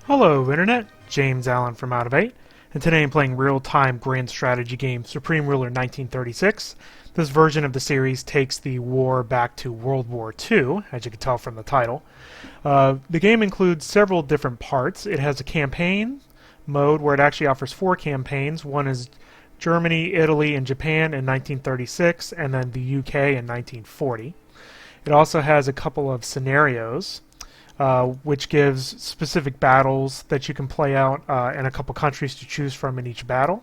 Hello Internet, James Allen from Out of 8, and today I'm playing real-time grand strategy game Supreme Ruler 1936. This version of the series takes the war back to World War II, as you can tell from the title. The game includes several different parts. It has a campaign mode where it actually offers 4 campaigns. One is Germany, Italy, and Japan in 1936, and then the UK in 1940. It also has a couple of scenarios, which gives specific battles that you can play out and a couple countries to choose from in each battle.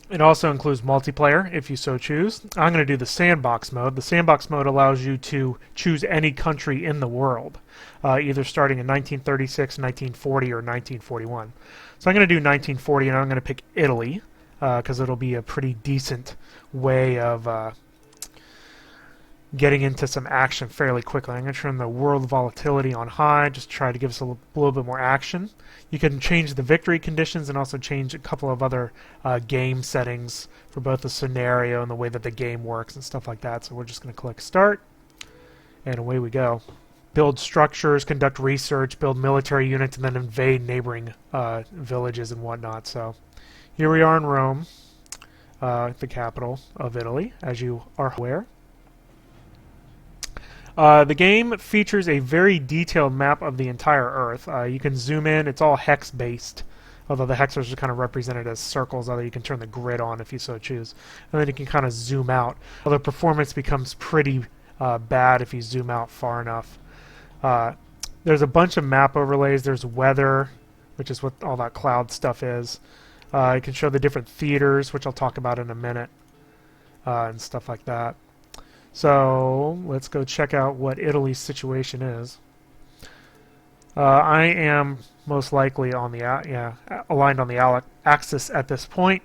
It also includes multiplayer if you so choose. I'm going to do the Sandbox Mode. The Sandbox Mode allows you to choose any country in the world, either starting in 1936, 1940, or 1941. So I'm going to do 1940, and I'm going to pick Italy because it'll be a pretty decent way of getting into some action fairly quickly. I'm going to turn the world volatility on high, just try to give us a little bit more action. You can change the victory conditions and also change a couple of other game settings for both the scenario and the way that the game works and stuff like that. So we're just going to click Start, and away we go. Build structures, conduct research, build military units, and then invade neighboring villages and whatnot. So here we are in Rome, the capital of Italy, as you are aware. The game features a very detailed map of the entire Earth. You can zoom in. It's all hex-based, although the hexes are kind of represented as circles, although you can turn the grid on if you so choose. And then you can kind of zoom out, although performance becomes pretty bad if you zoom out far enough. There's a bunch of map overlays. There's weather, which is what all that cloud stuff is. You can show the different theaters, which I'll talk about in a minute, and stuff like that. So let's go check out what Italy's situation is. I am most likely on the aligned on the axis at this point.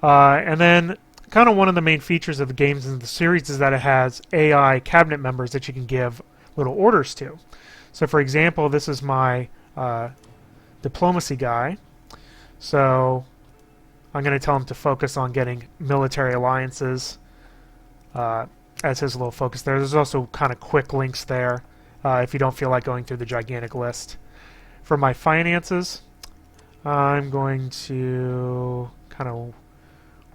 And then kind of one of the main features of the games in the series is that it has AI cabinet members that you can give little orders to. So for example, this is my diplomacy guy. So I'm going to tell him to focus on getting military alliances as his little focus there. There's also kind of quick links there if you don't feel like going through the gigantic list. For my finances, I'm going to kind of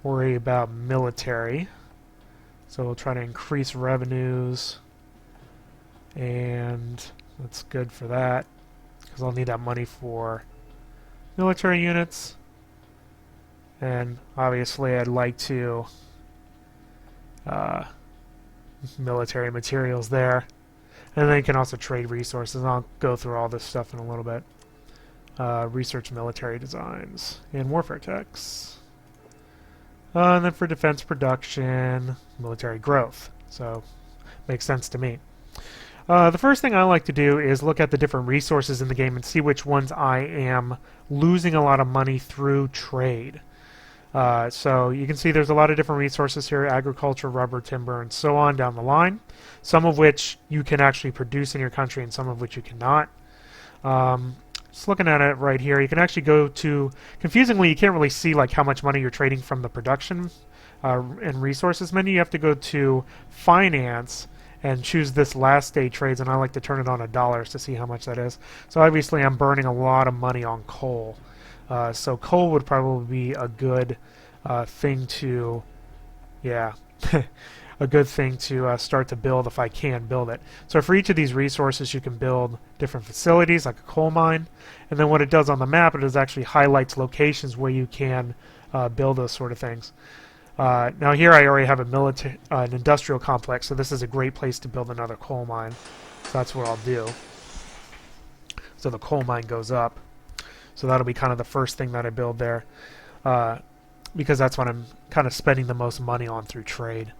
worry about military. So we'll try to increase revenues, and that's good for that because I'll need that money for military units. And obviously I'd like to military materials there, and then you can also trade resources. I'll go through all this stuff in a little bit. Research military designs and warfare techs, and then for defense production, military growth. So makes sense to me. The first thing I like to do is look at the different resources in the game and see which ones I am losing a lot of money through trade. So you can see there's a lot of different resources here: agriculture, rubber, timber, and so on down the line. Some of which you can actually produce in your country and some of which you cannot. Just looking at it right here, you can actually go to, confusingly, you can't really see like how much money you're trading from the production and resources menu. You have to go to finance and choose this last day trades, and I like to turn it on $1 to see how much that is. So obviously I'm burning a lot of money on coal. So coal would probably be a good thing to, a good thing to start to build if I can build it. So for each of these resources you can build different facilities like a coal mine, and then what it does on the map, it actually highlights locations where you can build those sort of things. Now here I already have an industrial complex, so this is a great place to build another coal mine. So that's what I'll do. So the coal mine goes up. So that'll be kind of the first thing that I build there, because that's what I'm kind of spending the most money on through trade.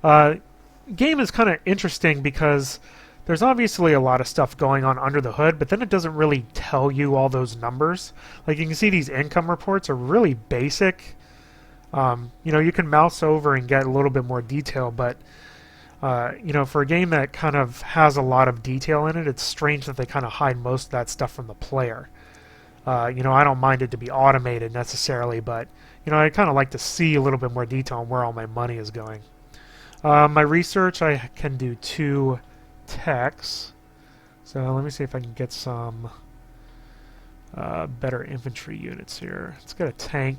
Game is kind of interesting because there's obviously a lot of stuff going on under the hood, but then it doesn't really tell you all those numbers. Like you can see these income reports are really basic. You know, you can mouse over and get a little bit more detail, but you know, for a game that kind of has a lot of detail in it, it's strange that they kind of hide most of that stuff from the player. You know, I don't mind it to be automated necessarily, but you know, I kind of like to see a little bit more detail on where all my money is going. My research, I can do 2 techs. So let me see if I can get some better infantry units here. Let's get a tank.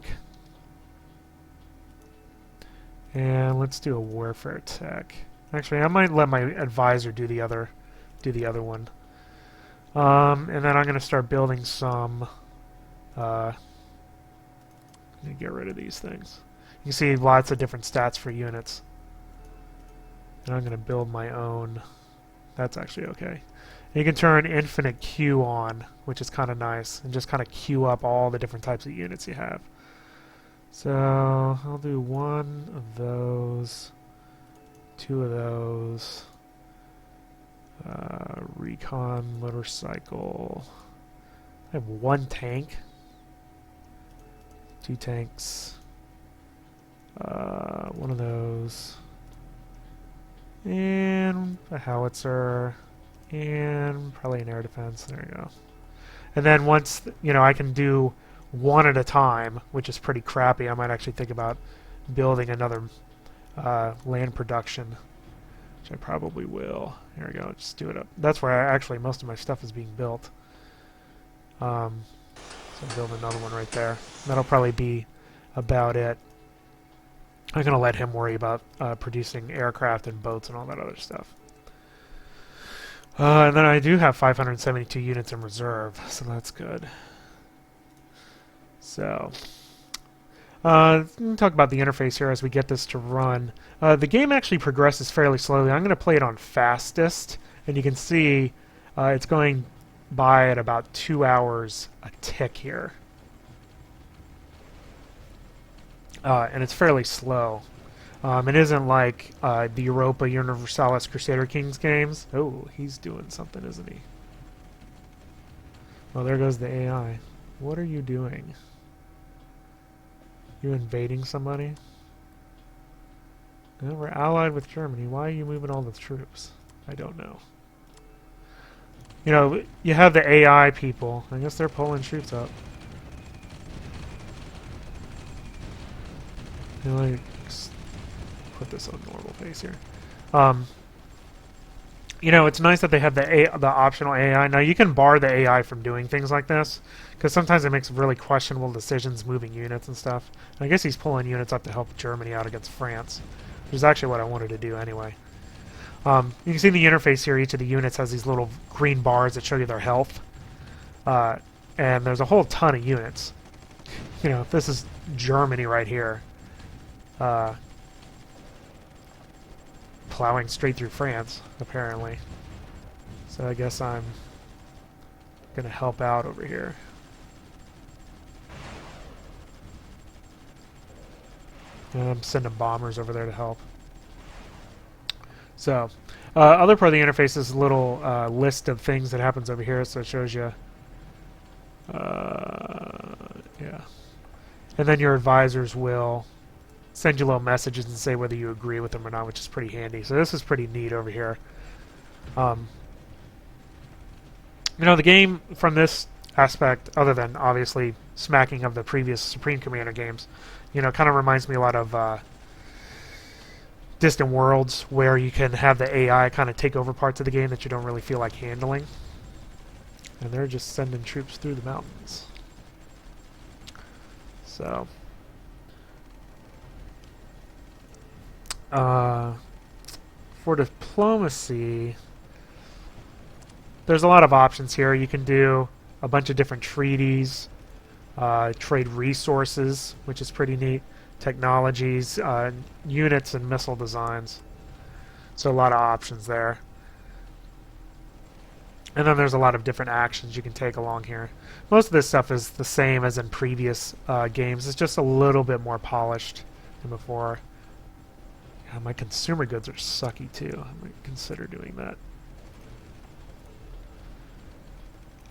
And let's do a warfare tech. Actually, I might let my advisor do the other one. And then I'm going to start building some. Let me get rid of these things. You can see lots of different stats for units. And I'm going to build my own. That's actually okay. And you can turn infinite queue on, which is kind of nice, and just kind of queue up all the different types of units you have. So I'll do one of those, two of those, recon motorcycle. I have one tank, two tanks, one of those, and a howitzer, and probably an air defense. There you go. And then once, I can do one at a time, which is pretty crappy. I might actually think about building another land production, which I probably will. Here we go. Just do it up. That's where actually most of my stuff is being built. So I'll build another one right there. That'll probably be about it. I'm going to let him worry about producing aircraft and boats and all that other stuff. And then I do have 572 units in reserve, so that's good. So, let me talk about the interface here as we get this to run. The game actually progresses fairly slowly. I'm going to play it on fastest, and you can see it's going by at about 2 hours a tick here. And it's fairly slow. It isn't like the Europa Universalis Crusader Kings games. Oh, he's doing something, isn't he? Well, there goes the AI. What are you doing? You invading somebody? No, we're allied with Germany. Why are you moving all the troops? I don't know. You have the AI people. I guess they're pulling troops up. Let me put this on normal pace here. It's nice that they have the optional AI. Now, you can bar the AI from doing things like this, because sometimes it makes really questionable decisions moving units and stuff. And I guess he's pulling units up to help Germany out against France, which is actually what I wanted to do anyway. You can see in the interface here, each of the units has these little green bars that show you their health. And there's a whole ton of units. This is Germany right here. Plowing straight through France, apparently. So I guess I'm going to help out over here. And I'm sending bombers over there to help. So, other part of the interface is a little list of things that happens over here. So it shows you, yeah. And then your advisors will send you little messages and say whether you agree with them or not, which is pretty handy. So this is pretty neat over here. The game from this aspect, other than obviously smacking of the previous Supreme Commander games, kind of reminds me a lot of Distant Worlds, where you can have the AI kind of take over parts of the game that you don't really feel like handling. And they're just sending troops through the mountains. So, for diplomacy, there's a lot of options here. You can do a bunch of different treaties, trade resources, which is pretty neat, technologies, units, and missile designs. So a lot of options there. And then there's a lot of different actions you can take along here. Most of this stuff is the same as in previous games. It's just a little bit more polished than before. Yeah, my consumer goods are sucky too. I might consider doing that.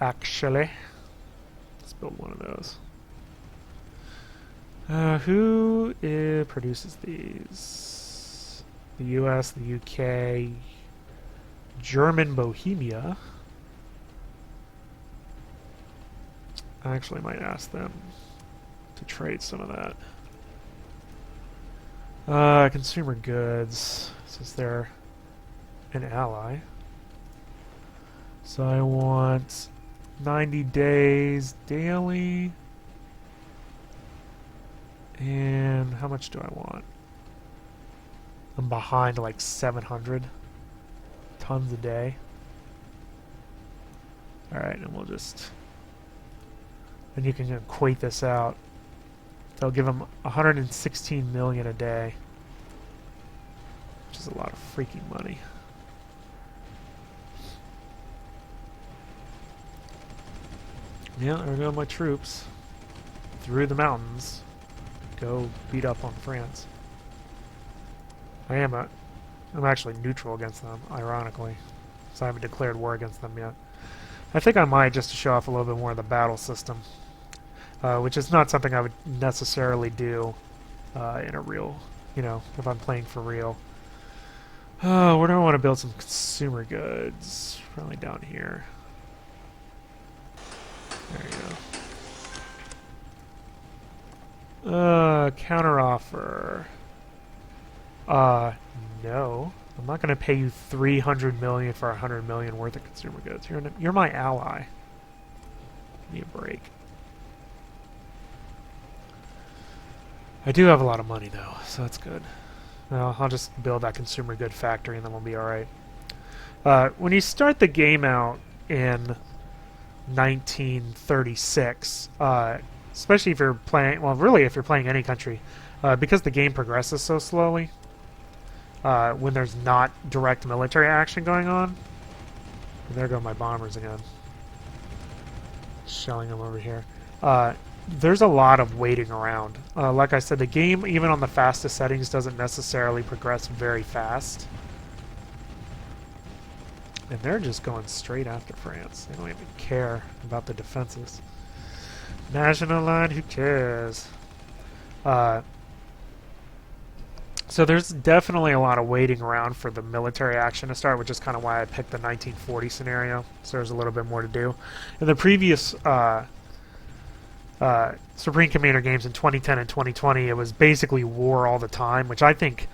Actually, let's build one of those. Who produces these? The US, the UK, German Bohemia. I actually might ask them to trade some of that. Consumer goods, since they're an ally. So I want 90 days daily. And how much do I want? I'm behind like 700 tons a day. Alright, and we'll just... And you can equate this out. They'll give them 116 million a day, which is a lot of freaking money. Yeah, there go my troops through the mountains. Go beat up on France. I'm actually neutral against them, ironically, so I haven't declared war against them yet. I think I might, just to show off a little bit more of the battle system, which is not something I would necessarily do in a real, if I'm playing for real. Where do I want to build some consumer goods? Probably down here. There you go. Counteroffer. No. I'm not going to pay you 300 million for 100 million worth of consumer goods. You're my ally. Give me a break. I do have a lot of money though, so that's good. Well, I'll just build that consumer good factory and then we'll be alright. When you start the game out in 1936, especially if you're playing, well, really if you're playing any country, because the game progresses so slowly, when there's not direct military action going on. There go my bombers again. Shelling them over here. There's a lot of waiting around. Like I said, the game, even on the fastest settings, doesn't necessarily progress very fast. And they're just going straight after France. They don't even care about the defenses. National line, who cares? So there's definitely a lot of waiting around for the military action to start, which is kind of why I picked the 1940 scenario. So there's a little bit more to do. In the previous Supreme Commander games in 2010 and 2020, it was basically war all the time, which I think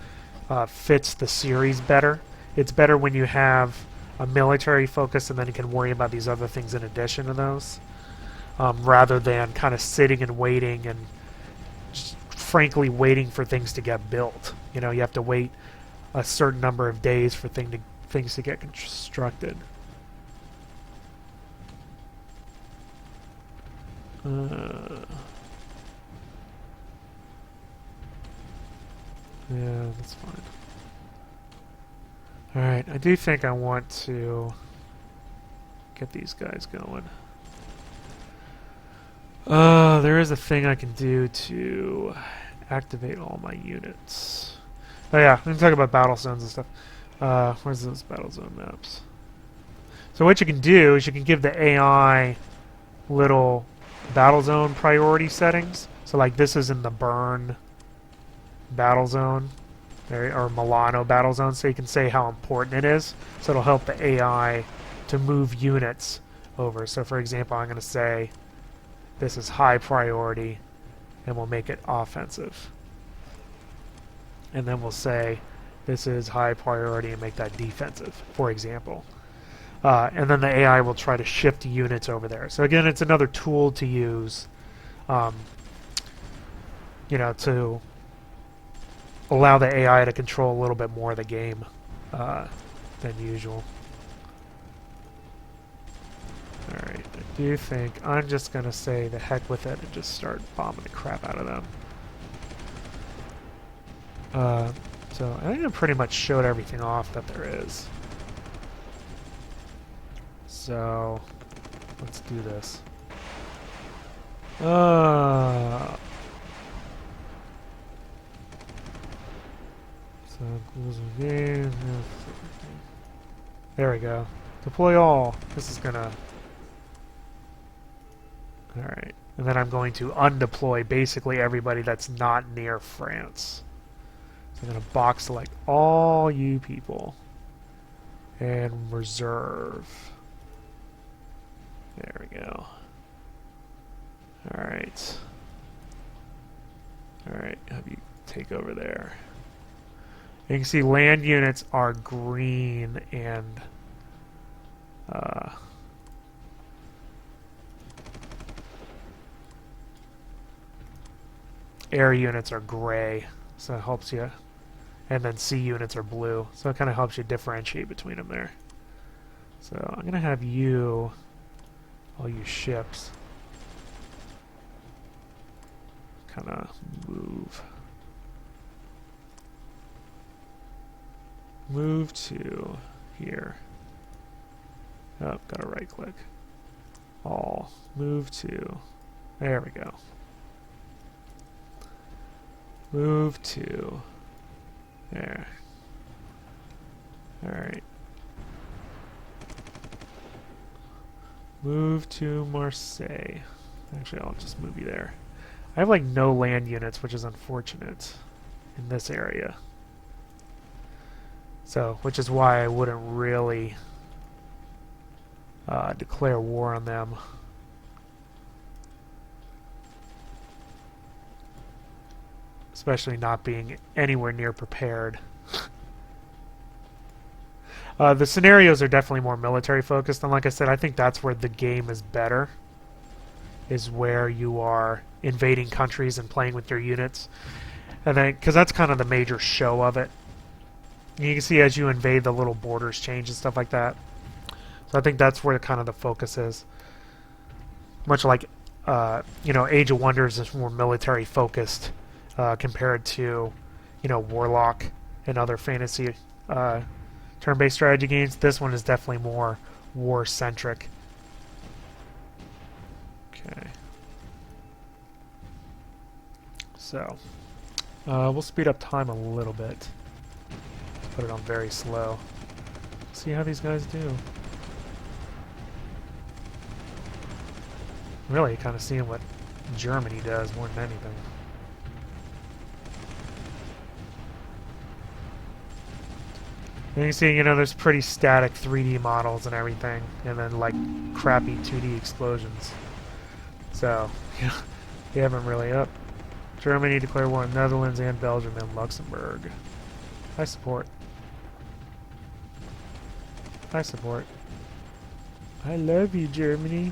fits the series better. It's better when you have a military focus and then you can worry about these other things in addition to those, rather than kind of sitting and waiting and just frankly waiting for things to get built. You have to wait a certain number of days for things to get constructed. Yeah, that's fine. Alright, I do think I want to get these guys going. There is a thing I can do to activate all my units. Oh yeah, we can talk about battle zones and stuff. Where's those battle zone maps? So what you can do is you can give the AI little battle zone priority settings. So like this is in the Burn battle zone, or Milano battle zone, so you can say how important it is. So it'll help the AI to move units over. So for example, I'm going to say this is high priority, and we'll make it offensive. And then we'll say this is high priority and make that defensive, for example. And then the AI will try to shift units over there. So again, it's another tool to use, to allow the AI to control a little bit more of the game than usual. Alright, I do think I'm just going to say the heck with it and just start bombing the crap out of them. So I think I pretty much showed everything off that there is. So let's do this. There we go. Deploy all. This is gonna... Alright. And then I'm going to undeploy basically everybody that's not near France. So I'm going to box select all you people. And reserve. There we go. Alright. Alright, have you take over there. You can see land units are green and air units are gray, so it helps you. And then sea units are blue, so it kind of helps you differentiate between them there. So I'm going to have you, all you ships, kind of move to here. Oh, gotta right click. All move to, there we go. Move to there. Alright. Move to Marseille. Actually, I'll just move you there. I have like no land units, which is unfortunate in this area. So, which is why I wouldn't really declare war on them. Especially not being anywhere near prepared. The scenarios are definitely more military focused, and like I said, I think that's where the game is better. Is where you are invading countries and playing with your units, and then because that's kind of the major show of it. And you can see as you invade, the little borders change and stuff like that. So I think that's where kind of the focus is. Much like you know, Age of Wonders is more military focused compared to, you know, Warlock and other fantasy turn-based strategy games. This one is definitely more war-centric. Okay. So, we'll speed up time a little bit. Put it on very slow. See how these guys do. Really kind of seeing what Germany does more than anything. And you can see, you know, there's pretty static 3D models and everything, and then like crappy 2D explosions. So, you know, they haven't really up. Germany declared war on Netherlands and Belgium and Luxembourg. I support. I support. I love you, Germany.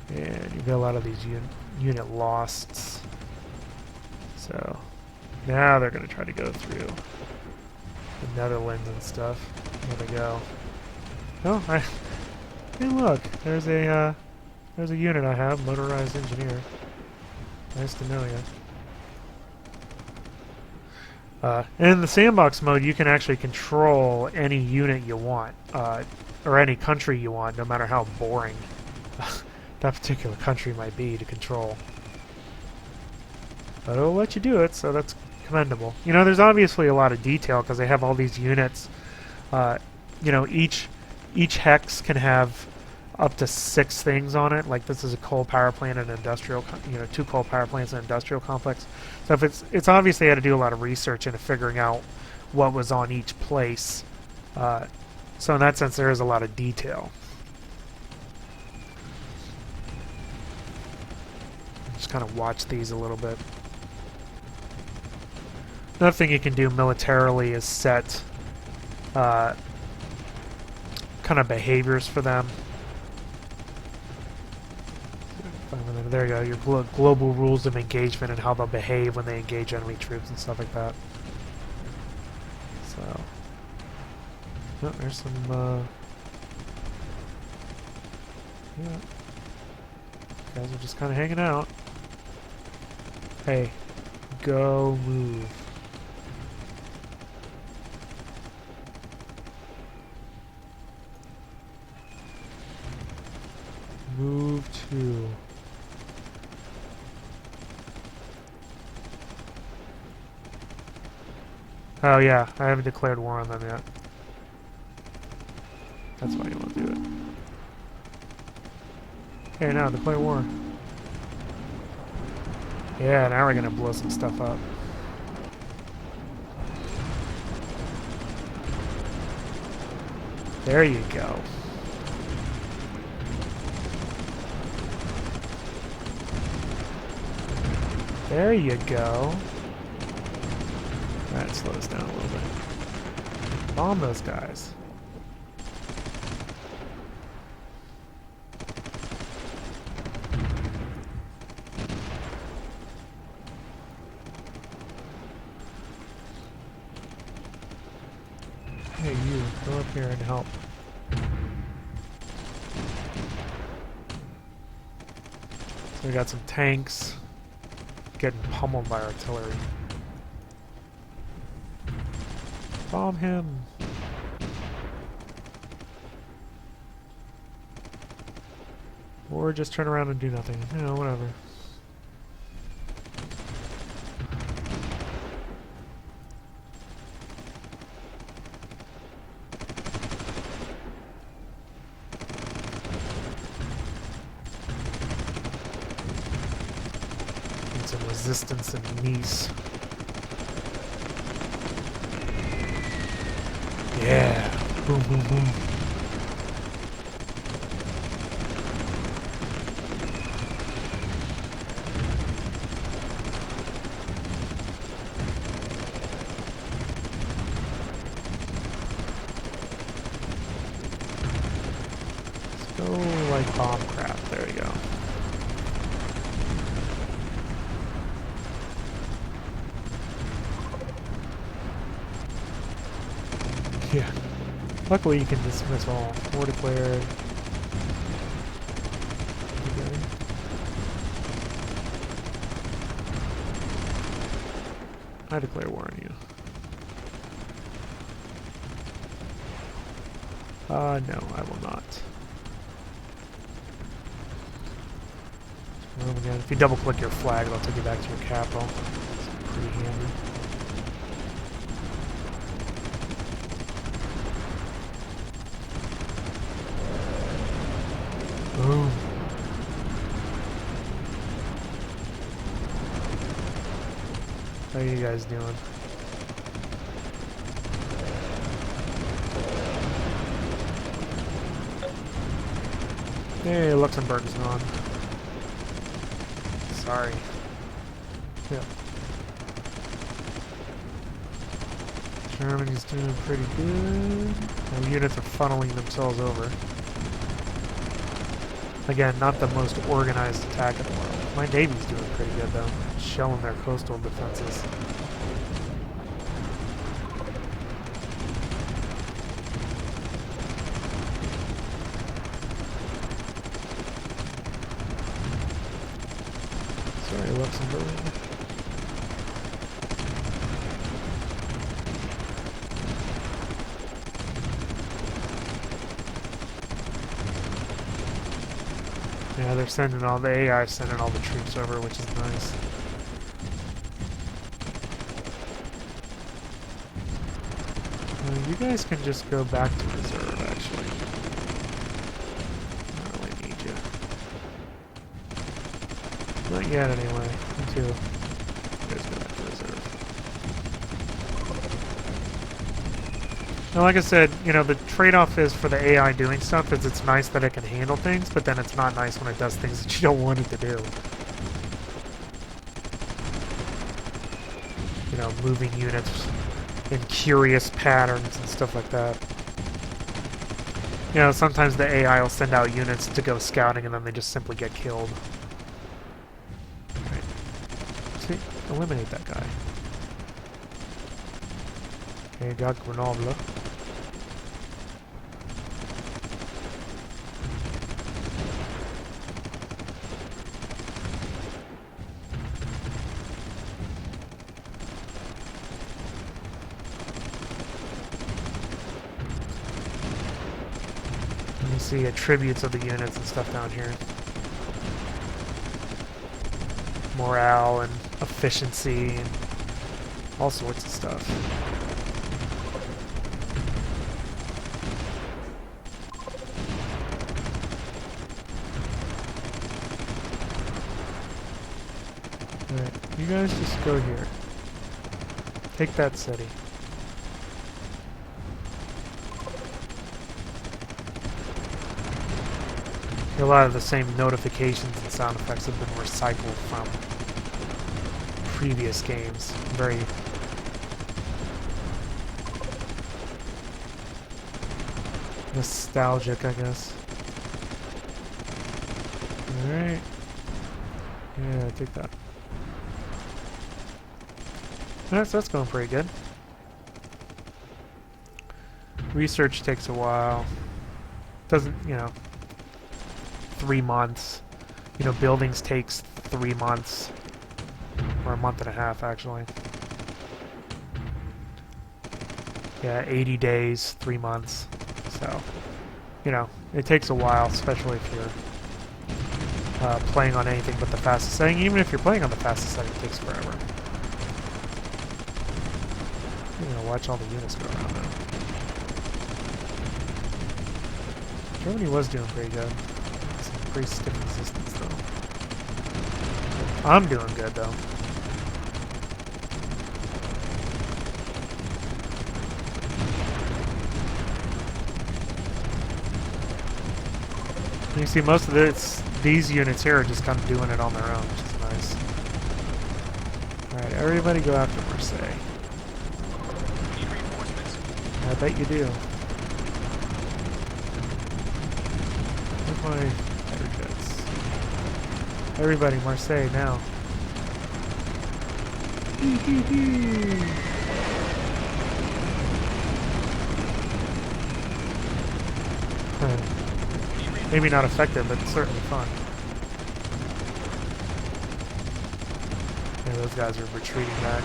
And you've got a lot of these unit losts. So now they're going to try to go through the Netherlands and stuff. There they go. Oh, hey, look, there's a unit I have, motorized engineer. Nice to know you. In the sandbox mode, you can actually control any unit you want, or any country you want, no matter how boring that particular country might be to control. But it'll let you do it, so that's commendable. You know, there's obviously a lot of detail because they have all these units. You know, each hex can have up to 6 things on it. Like this is a coal power plant and industrial, you know, 2 coal power plants and industrial complex. So if it's obviously had to do a lot of research into figuring out what was on each place. So in that sense, there is a lot of detail. Just kind of watch these a little bit. Another thing you can do militarily is set kind of behaviors for them. There you go, your global rules of engagement and how they'll behave when they engage enemy troops and stuff like that. So, oh, there's some, yeah, guys are just kind of hanging out. Hey, go move. Move to. Oh yeah, I haven't declared war on them yet. That's why you won't do it. Okay, now declare war. Yeah, now we're gonna blow some stuff up. There you go. There you go. That slows down a little bit. Bomb those guys. trying to help. So we got some tanks getting pummeled by artillery. Bomb him! Or just turn around and do nothing. You know, whatever. Need some resistance in Nice. Yeah! Boom, boom, boom. Go like bomb crap. There we go. Yeah. Luckily you can dismiss all. War declared. Okay. I declare war on you. No, I will not. Again. If you double click your flag, it'll take you back to your capital. It's pretty handy. Boom. How you guys doing? Hey, Luxembourg's gone. Sorry. Yeah. Germany's doing pretty good. The units are funneling themselves over. Again, not the most organized attack in the world. My navy's doing pretty good though, shelling their coastal defenses. Sorry, Luxembourg. Yeah, they're sending all the AI, sending all the troops over, which is nice. You guys can just go back to reserve, actually. I don't really need you. Not yet, anyway. Until you guys go back to reserve. Now, like I said, you know, the trade-off is for the AI doing stuff is it's nice that it can handle things, but then it's not nice when it does things that you don't want it to do. You know, moving units in curious patterns and stuff like that. You know, sometimes the AI will send out units to go scouting and then they just simply get killed. Right. See, eliminate that guy. Okay, got Grenoble. See attributes of the units and stuff down here. Morale and efficiency and all sorts of stuff. Alright, you guys just go here. Take that city. A lot of the same notifications and sound effects have been recycled from previous games. Very nostalgic, I guess. Alright. Yeah, take that. That's going pretty good. Research takes a while. Doesn't, 3 months. Buildings takes 3 months. Or a month and a half, actually. Yeah, 80 days, 3 months. So, it takes a while, especially if you're playing on anything but the fastest setting. Even if you're playing on the fastest setting, it takes forever. I'm gonna watch all the units go around now. Germany was doing pretty good. Some pretty stiff resistance, though. I'm doing good, though. You see, most of these units here are just kind of doing it on their own, which is nice. Alright, everybody go after Marseille. Need reinforcements. I bet you do. Where's my fighter jets? Everybody, Marseille, now. Maybe not effective, but certainly fun. Yeah, those guys are retreating back.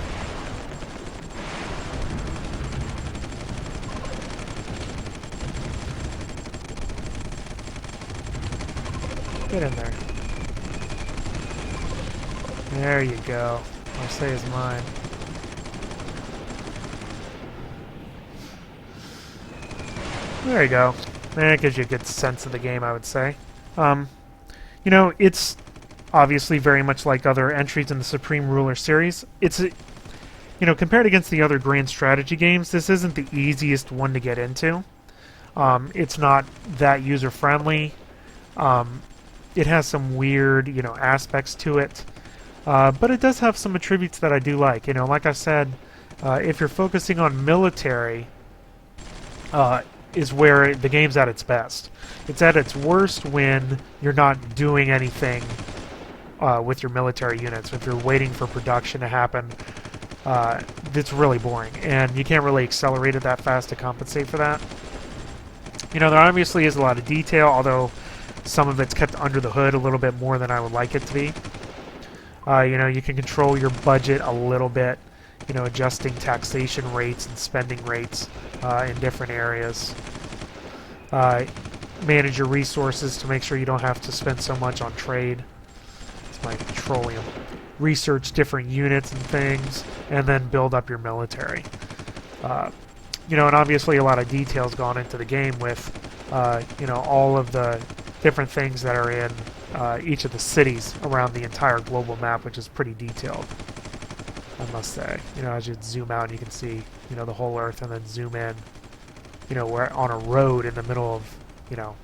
Get in there. There you go. Marseille is mine. There you go. That gives you a good sense of the game, I would say. It's obviously very much like other entries in the Supreme Ruler series. It's, compared against the other grand strategy games, this isn't the easiest one to get into. It's not that user-friendly. It has some weird, aspects to it. But it does have some attributes that I do like. Like I said, if you're focusing on military, is where the game's at its best. It's at its worst when you're not doing anything with your military units. If you're waiting for production to happen, it's really boring, and you can't really accelerate it that fast to compensate for that. There obviously is a lot of detail, although some of it's kept under the hood a little bit more than I would like it to be. You can control your budget a little bit, adjusting taxation rates and spending rates in different areas. Manage your resources to make sure you don't have to spend so much on trade. It's my petroleum. Research different units and things, and then build up your military. And obviously a lot of detail's gone into the game with, all of the different things that are in each of the cities around the entire global map, which is pretty detailed, I must say. As you zoom out, you can see, the whole Earth, and then zoom in. We're on a road in the middle of,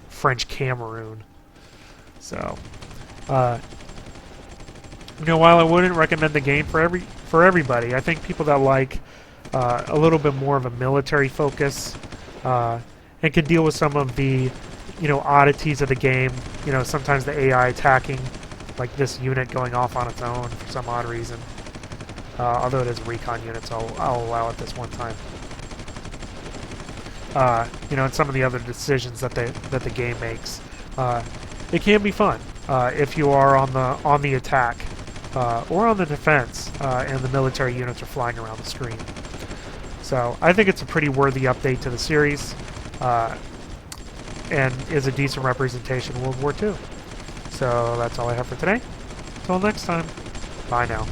French Cameroon. So, while I wouldn't recommend the game for everybody, I think people that like a little bit more of a military focus and can deal with some of the, oddities of the game. Sometimes the AI attacking, like this unit going off on its own for some odd reason. Although it is a recon unit, so I'll allow it this one time. And some of the other decisions that the game makes. It can be fun if you are on the attack or on the defense, and the military units are flying around the screen. So I think it's a pretty worthy update to the series, and is a decent representation of World War II. So that's all I have for today. Until next time, bye now.